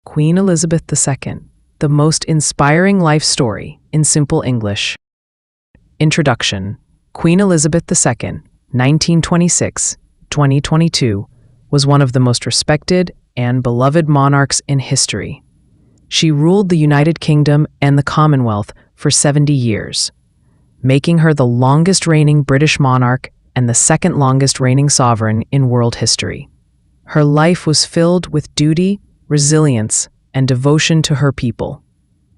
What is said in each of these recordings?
Queen Elizabeth II, the most inspiring life story in simple English. Introduction. Queen Elizabeth II, 1926-2022, was one of the most respected and beloved monarchs in history. She ruled the United Kingdom and the Commonwealth for 70 years, making her the longest reigning British monarch and the second longest reigning sovereign in world history. Her life was filled with duty, resilience, and devotion to her people.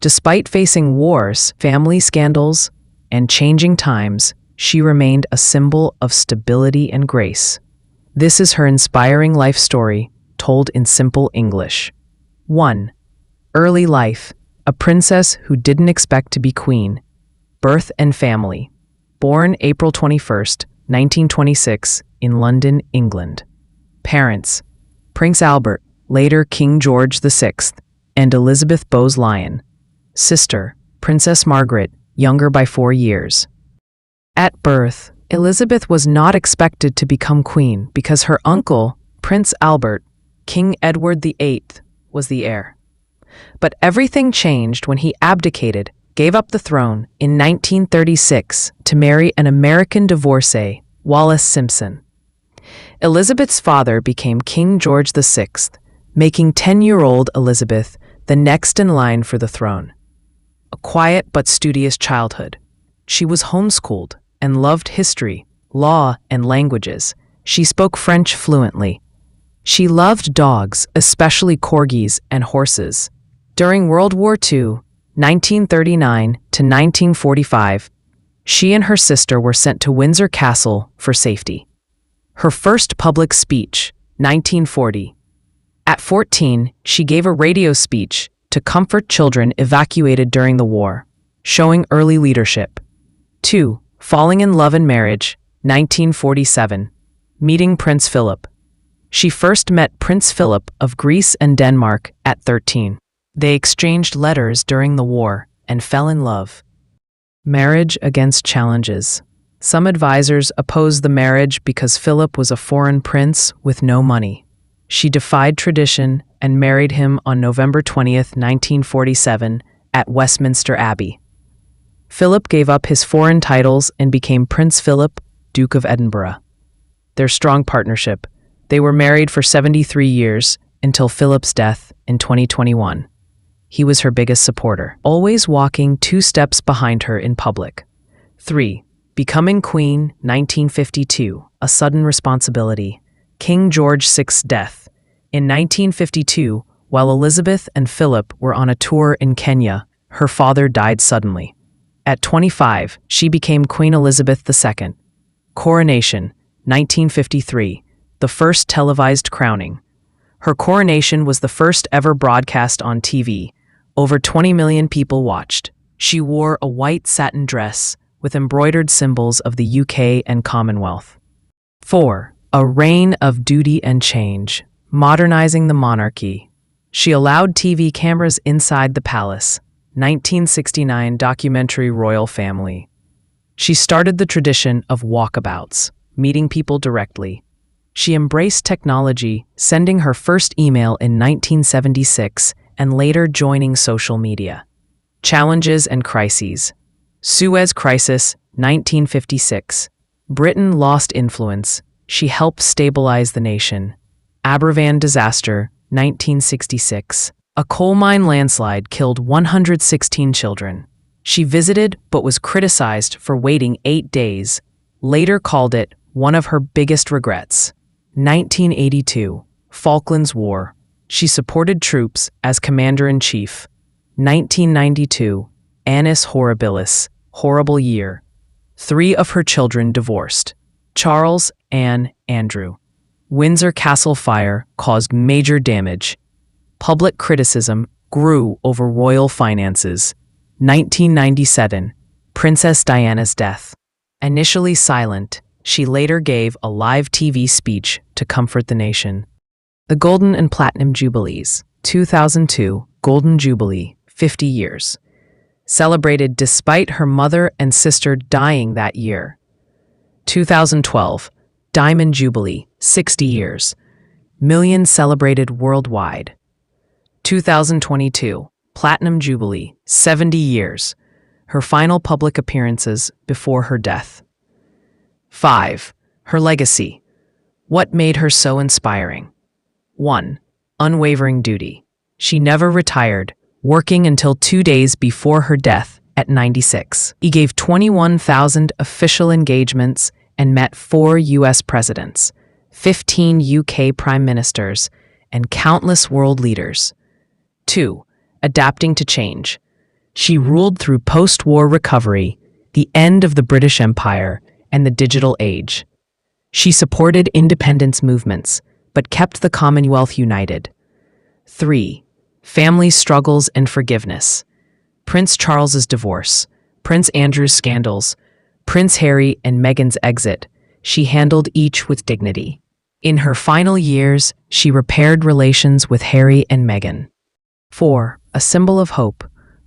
Despite facing wars, family scandals, and changing times, she remained a symbol of stability and grace. This is her inspiring life story, told in simple English. 1. Early life. A princess who didn't expect to be queen. Birth and family. Born April 21st, 1926, in London, England. Parents: Prince Albert, later King George VI, and Elizabeth Bowes-Lyon. Sister: Princess Margaret, younger by 4 years. At birth, Elizabeth was not expected to become queen because her uncle, Prince Albert, King Edward VIII, was the heir. But everything changed when he abdicated, gave up the throne in 1936 to marry an American divorcee, Wallis Simpson. Elizabeth's father became King George VI, making 10-year-old Elizabeth the next in line for the throne. A quiet but studious childhood. She was homeschooled and loved history, law, and languages. She spoke French fluently. She loved dogs, especially corgis and horses. During World War II, 1939 to 1945, she and her sister were sent to Windsor Castle for safety. Her first public speech, 1940. At 14, she gave a radio speech to comfort children evacuated during the war, showing early leadership. 2. Falling in love and marriage, 1947. Meeting Prince Philip. She first met Prince Philip of Greece and Denmark at 13. They exchanged letters during the war and fell in love. Marriage against challenges. Some advisors opposed the marriage because Philip was a foreign prince with no money. She defied tradition and married him on November 20th, 1947, at Westminster Abbey. Philip gave up his foreign titles and became Prince Philip, Duke of Edinburgh. Their strong partnership. They were married for 73 years until Philip's death in 2021. He was her biggest supporter, always walking 2 steps behind her in public. 3. Becoming queen, 1952, a sudden responsibility. King George VI's death. In 1952, while Elizabeth and Philip were on a tour in Kenya, her father died suddenly. At 25, she became Queen Elizabeth II. Coronation, 1953, the first televised crowning. Her coronation was the first ever broadcast on TV. Over 20 million people watched. She wore a white satin dress with embroidered symbols of the UK and Commonwealth. 4. A reign of duty and change, modernizing the monarchy. She allowed TV cameras inside the palace. 1969 documentary Royal Family. She started the tradition of walkabouts, meeting people directly. She embraced technology, sending her first email in 1976 and later joining social media. Challenges and crises. Suez Crisis, 1956. Britain lost influence. She helped stabilize the nation. Aberfan disaster, 1966. A coal mine landslide killed 116 children. She visited but was criticized for waiting 8 days, later called it one of her biggest regrets. 1982. Falklands War. She supported troops as commander-in-chief. 1992. Annus Horribilis, horrible year. 3 of her children divorced. Charles, Anne, Andrew. Windsor Castle fire caused major damage. Public criticism grew over royal finances. 1997. Princess Diana's death. Initially silent, she later gave a live TV speech to comfort the nation. The Golden and Platinum Jubilees. 2002, Golden Jubilee, 50 years. Celebrated despite her mother and sister dying that year. 2012, Diamond Jubilee, 60 years. Millions celebrated worldwide. 2022, Platinum Jubilee, 70 years. Her final public appearances before her death. 5. Her legacy. What made her so inspiring? 1. Unwavering duty. She never retired, working until 2 days before her death at 96. He gave 21,000 official engagements and met 4 U.S. presidents, 15 UK prime ministers, and countless world leaders. 2. Adapting to change. She ruled through post-war recovery, the end of the British Empire, and the digital age. She supported independence movements, but kept the Commonwealth united. 3. Family struggles and forgiveness. Prince Charles's divorce, Prince Andrew's scandals, Prince Harry and Meghan's exit, she handled each with dignity. In her final years, she repaired relations with Harry and Meghan. 4. A symbol of hope.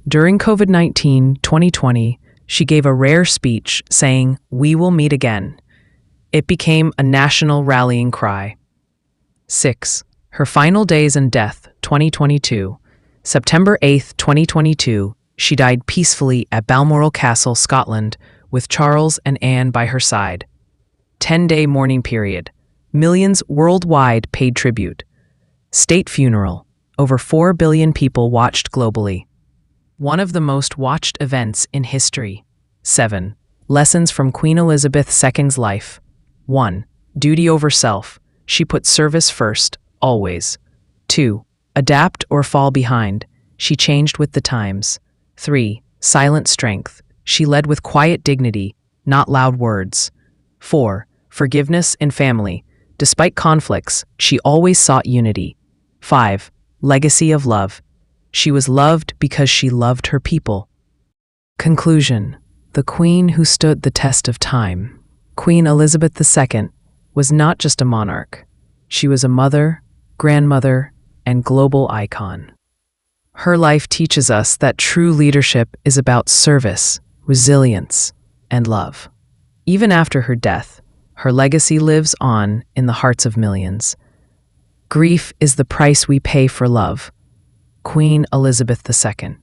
During COVID-19 2020, she gave a rare speech saying, "We will meet again." It became a national rallying cry. 6. Her final days and death, 2022. September 8, 2022, she died peacefully at Balmoral Castle, Scotland, with Charles and Anne by her side. 10-day mourning period. Millions worldwide paid tribute. State funeral. Over 4 billion people watched globally. One of the most watched events in history. 7. Lessons from Queen Elizabeth II's life. 1. Duty over self. She put service first, always. 2. Adapt or fall behind. She changed with the times. 3. Silent strength. She led with quiet dignity, not loud words. 4. Forgiveness and family. Despite conflicts, she always sought unity. 5. Legacy of love. She was loved because she loved her people. Conclusion. The Queen who stood the test of time. Queen Elizabeth II was not just a monarch. She was a mother, grandmother, and global icon. Her life teaches us that true leadership is about service, resilience, and love. Even after her death, her legacy lives on in the hearts of millions. Grief is the price we pay for love. Queen Elizabeth II.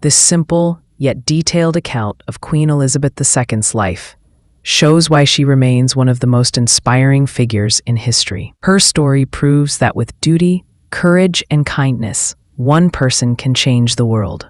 This simple yet detailed account of Queen Elizabeth II's life shows why she remains one of the most inspiring figures in history. Her story proves that with duty, courage, and kindness, one person can change the world.